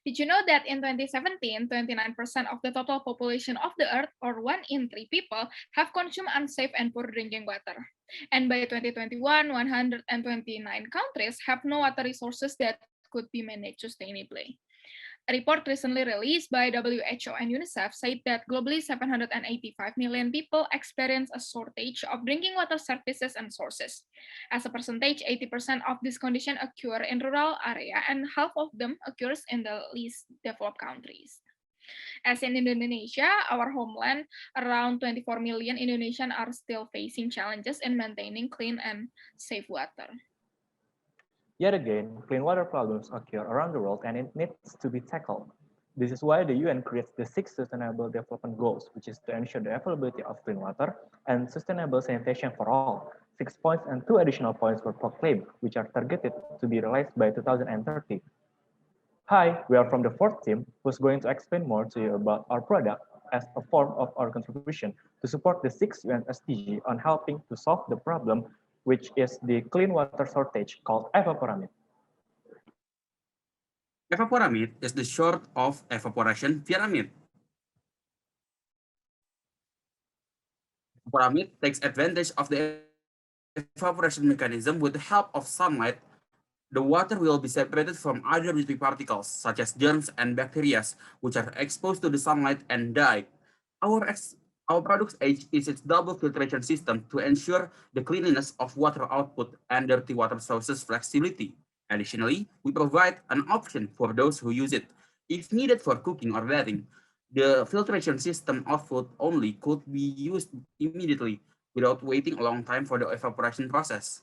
Did you know that in 2017, 29% of the total population of the Earth, or 1 in 3 people, have consumed unsafe and poor drinking water? And by 2021, 129 countries have no water resources that could be managed sustainably. A report recently released by WHO and UNICEF said that globally 785 million people experience a shortage of drinking water services and sources. As a percentage, 80% of this condition occur in rural area and half of them occurs in the least developed countries. As in Indonesia, our homeland, around 24 million Indonesians are still facing challenges in maintaining clean and safe water. Yet again, clean water problems occur around the world and it needs to be tackled. This is why the UN creates the 6 Sustainable Development Goals, which is to ensure the availability of clean water and sustainable sanitation for all. 6 points and 2 additional points were proclaimed, which are targeted to be realized by 2030. Hi, we are from the fourth team, who's going to explain more to you about our product as a form of our contribution to support the 6 UN SDG on helping to solve the problem, which is the clean water shortage called Evaporamyd. Evaporamyd is the short of evaporation pyramid. Evaporamyd takes advantage of the evaporation mechanism. With the help of sunlight. The water will be separated from other dirty particles, such as germs and bacteria, which are exposed to the sunlight and die. Our product's edge is its double filtration system to ensure the cleanliness of water output and dirty water sources flexibility. Additionally, we provide an option for those who use it. If needed for cooking or bathing, the filtration system output only could be used immediately without waiting a long time for the evaporation process.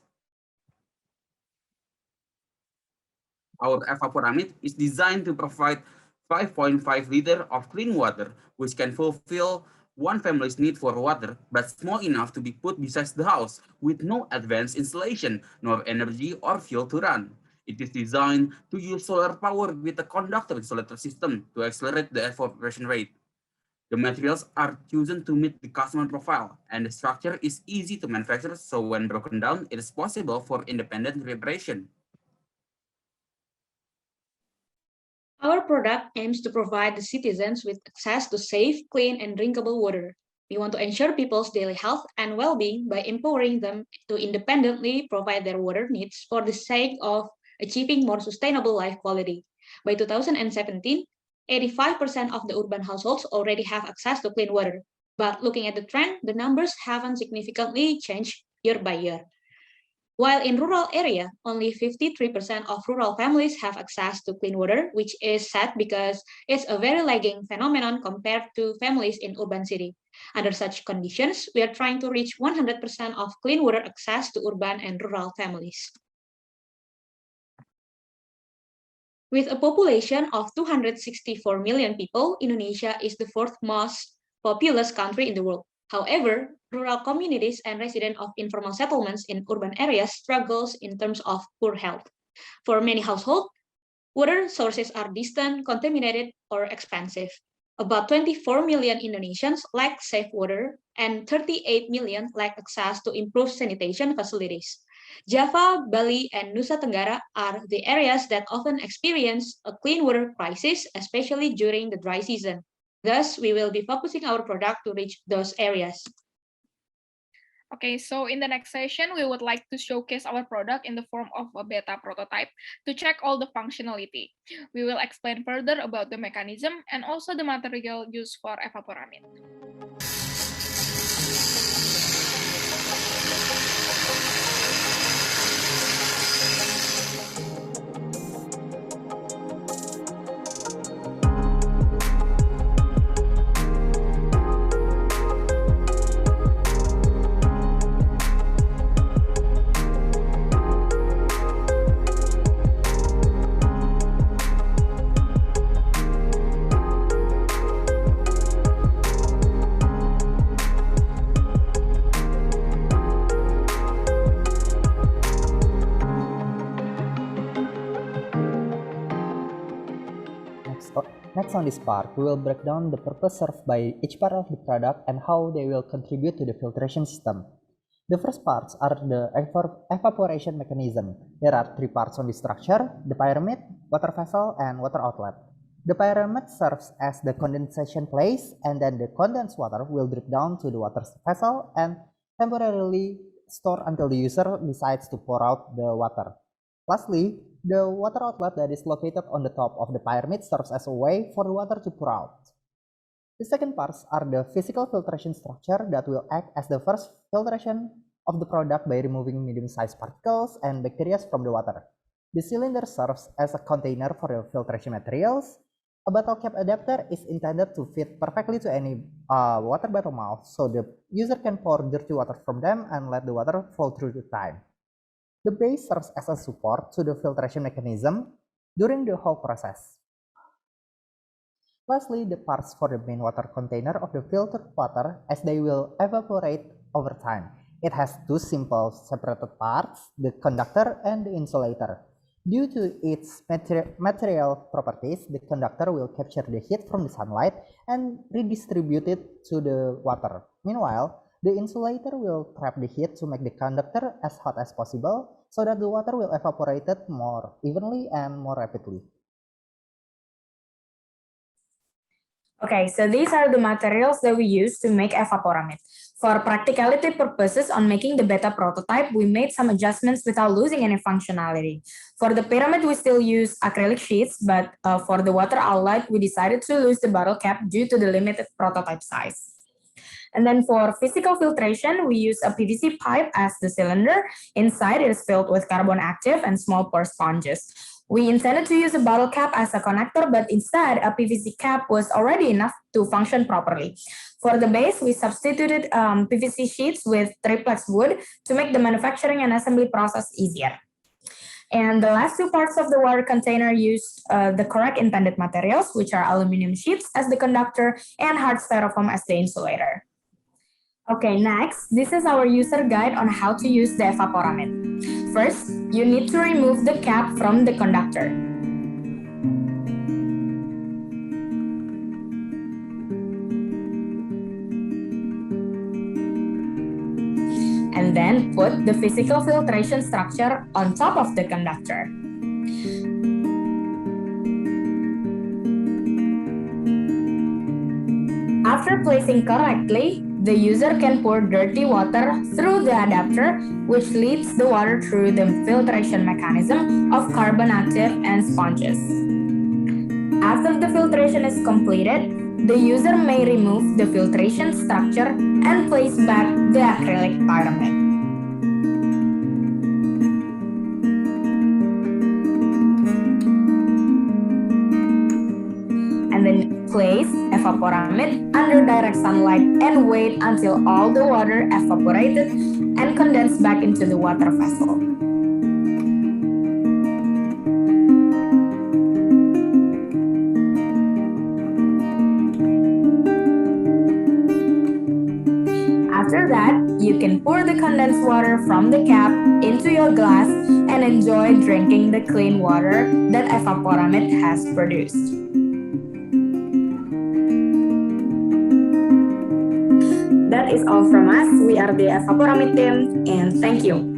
Our Evaporamyd is designed to provide 5.5 liters of clean water, which can fulfill one family's need for water, but small enough to be put beside the house with no advanced installation, nor energy or fuel to run. It is designed to use solar power with a conductor insulator system to accelerate the evaporation rate. The materials are chosen to meet the customer profile, and the structure is easy to manufacture, so when broken down, it is possible for independent reparation. Our product aims to provide the citizens with access to safe, clean, and drinkable water. We want to ensure people's daily health and well-being by empowering them to independently provide their water needs for the sake of achieving more sustainable life quality. By 2017, 85% of the urban households already have access to clean water. But looking at the trend, the numbers haven't significantly changed year by year. While in rural area, only 53% of rural families have access to clean water, which is sad because it's a very lagging phenomenon compared to families in urban city. Under such conditions, we are trying to reach 100% of clean water access to urban and rural families. With a population of 264 million people, Indonesia is the fourth most populous country in the world. However, rural communities and residents of informal settlements in urban areas struggles in terms of poor health. For many households, water sources are distant, contaminated, or expensive. About 24 million Indonesians lack safe water, and 38 million lack access to improved sanitation facilities. Java, Bali, and Nusa Tenggara are the areas that often experience a clean water crisis, especially during the dry season. Thus, we will be focusing our product to reach those areas. Okay, so in the next session, we would like to showcase our product in the form of a beta prototype to check all the functionality. We will explain further about the mechanism and also the material used for Evaporamyd. Next on this part, we will break down the purpose served by each part of the product and how they will contribute to the filtration system. The first parts are the evaporation mechanism. There are 3 parts on the structure: the pyramid, water vessel, and water outlet. The pyramid serves as the condensation place, and then the condensed water will drip down to the water vessel and temporarily store until the user decides to pour out the water. Lastly, the water outlet that is located on the top of the pyramid serves as a way for the water to pour out. The second parts are the physical filtration structure that will act as the first filtration of the product by removing medium-sized particles and bacteria from the water. The cylinder serves as a container for the filtration materials. A bottle cap adapter is intended to fit perfectly to any water bottle mouth, so the user can pour dirty water from them and let the water flow through the time. The base serves as a support to the filtration mechanism during the whole process. Lastly, the parts for the main water container of the filtered water, as they will evaporate over time. It has two simple separated parts, the conductor and the insulator. Due to its material properties, the conductor will capture the heat from the sunlight and redistribute it to the water. Meanwhile, the insulator will trap the heat to make the conductor as hot as possible so that the water will evaporate more evenly and more rapidly. Okay, so these are the materials that we use to make Evaporamyd. For practicality purposes on making the beta prototype, we made some adjustments without losing any functionality. For the pyramid, we still use acrylic sheets, but for the water outlet, we decided to lose the bottle cap due to the limited prototype size. And then for physical filtration, we use a PVC pipe as the cylinder. Inside, it is filled with carbon active and small pore sponges. We intended to use a bottle cap as a connector, but instead a PVC cap was already enough to function properly. For the base, we substituted PVC sheets with triplex wood to make the manufacturing and assembly process easier. And the last two parts of the water container used the correct intended materials, which are aluminum sheets as the conductor and hard styrofoam as the insulator. Okay, next, this is our user guide on how to use the Evaporamyd. First, you need to remove the cap from the conductor. And then put the physical filtration structure on top of the conductor. After placing correctly, the user can pour dirty water through the adapter, which leads the water through the filtration mechanism of carbon active and sponges. After the filtration is completed, the user may remove the filtration structure and place back the acrylic pyramid. And then place Evaporamyd under direct sunlight and wait until all the water evaporated and condensed back into the water vessel. After that, you can pour the condensed water from the cap into your glass and enjoy drinking the clean water that Evaporamyd has produced. That is all from us. We are the Evaporamyd team, and thank you.